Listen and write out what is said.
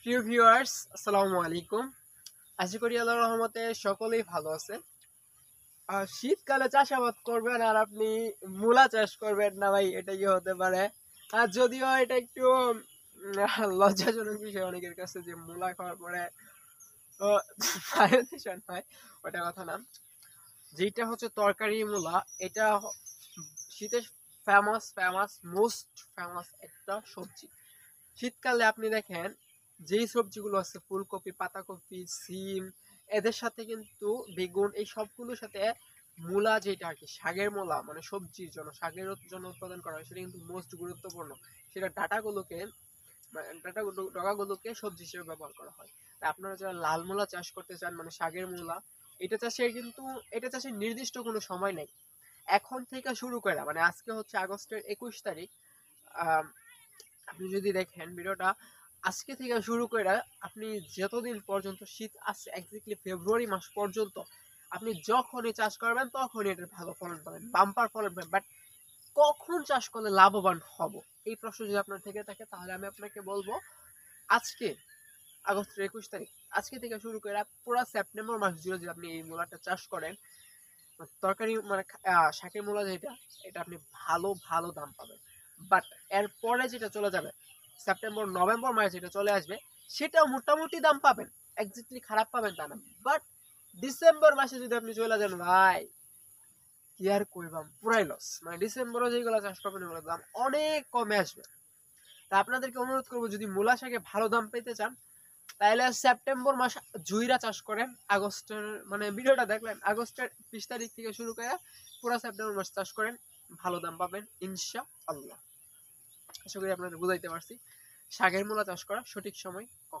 প্রিয় ভিউয়ার্স, আসসালামু আলাইকুম। আশা করি আল্লাহর রহমতে সকলেই ভালো আছে। শীতকালে চাষাবাদ করবেন আর আপনি মূলা চাষ করবেন না ভাই, এটা কি হতে পারে? আর যদিও এটা একটু লজ্জাজনক বিষয় অনেকের কাছে যে মূলা খাওয়ার পরে ভাইব্রেশন হয়, ওটা কথা না। যেটা হচ্ছে তরকারি মূলা, এটা শীতের মোস্ট ফেমাস একটা সবজি। শীতকালে আপনি দেখেন যেই সবজিগুলো আছে, ফুলকপি, পাতাকপি, সিম, এদের সাথে কিন্তু বেগুন, এই সবগুলোর সাথে মূলা, যেটা আর কি শাকের মূলা, মানে সবজির জন্য, শাকের জন্য উৎপাদন করা হয়, সেটা কিন্তু মোস্ট গুরুত্বপূর্ণ। সেটা ডাটাগুলোকে, মানে ডগাগুলোকে সবজি হিসেবে ব্যবহার করা হয়। তাই আপনারা যারা লাল মূলা চাষ করতে চান, মানে শাকের মূলা, এটা চাষের নির্দিষ্ট কোনো সময় নেই। এখন থেকে শুরু করে, মানে আজকে হচ্ছে আগস্টের 21 তারিখ। আহ আপনি যদি দেখেন ভিডিওটা, আজকে থেকে শুরু করে আপনি যতদিন পর্যন্ত শীত আসছে, এক্স্যাক্টলি ফেব্রুয়ারি মাস পর্যন্ত, আপনি যখনই চাষ করবেন তখনই এটার ভালো ফলন পাবেন, বাম্পার ফলন পাবেন। বাট কখন চাষ করলে লাভবান হব, এই প্রশ্ন যদি আপনার থেকে থাকে, তাহলে আমি আপনাকে বলবো আজকে, আগস্টের 21 তারিখ, আজকে থেকে শুরু করে পুরো সেপ্টেম্বর মাস জুড়ে যদি আপনি এই মূলাটা চাষ করেন, তরকারি মানে শাকের মূলা যেটা, এটা আপনি ভালো ভালো দাম পাবেন। বাট এরপরে যেটা চলে যাবে, সেপ্টেম্বর নভেম্বর মাসে যেটা চলে আসবে, সেটাও মোটামুটি দাম পাবেন, এক্স্যাক্টলি খারাপ পাবেন তা না। বাট ডিসেম্বর মাসে যদি আপনি চলে যান ভাই, কি আর কইবাম, পুরাই লস। মানে ডিসেম্বরে যেগুলো চাষ করবেন ওগুলোর দাম অনেক কমে আসবে। তা আপনাদেরকে অনুরোধ করবো, যদি মূলা শাকে ভালো দাম পেতে চান, তাহলে সেপ্টেম্বর মাস জুইরা চাষ করেন। আগস্টের, মানে ভিডিওটা দেখলেন, আগস্টের 20 তারিখ থেকে শুরু করে পুরো সেপ্টেম্বর মাস চাষ করেন, ভালো দাম পাবেন ইনশাআল্লাহ। আশা করি আপনাদের বুঝাইতে পারছি শাকের মূলা চাষ করা সঠিক সময় কখন।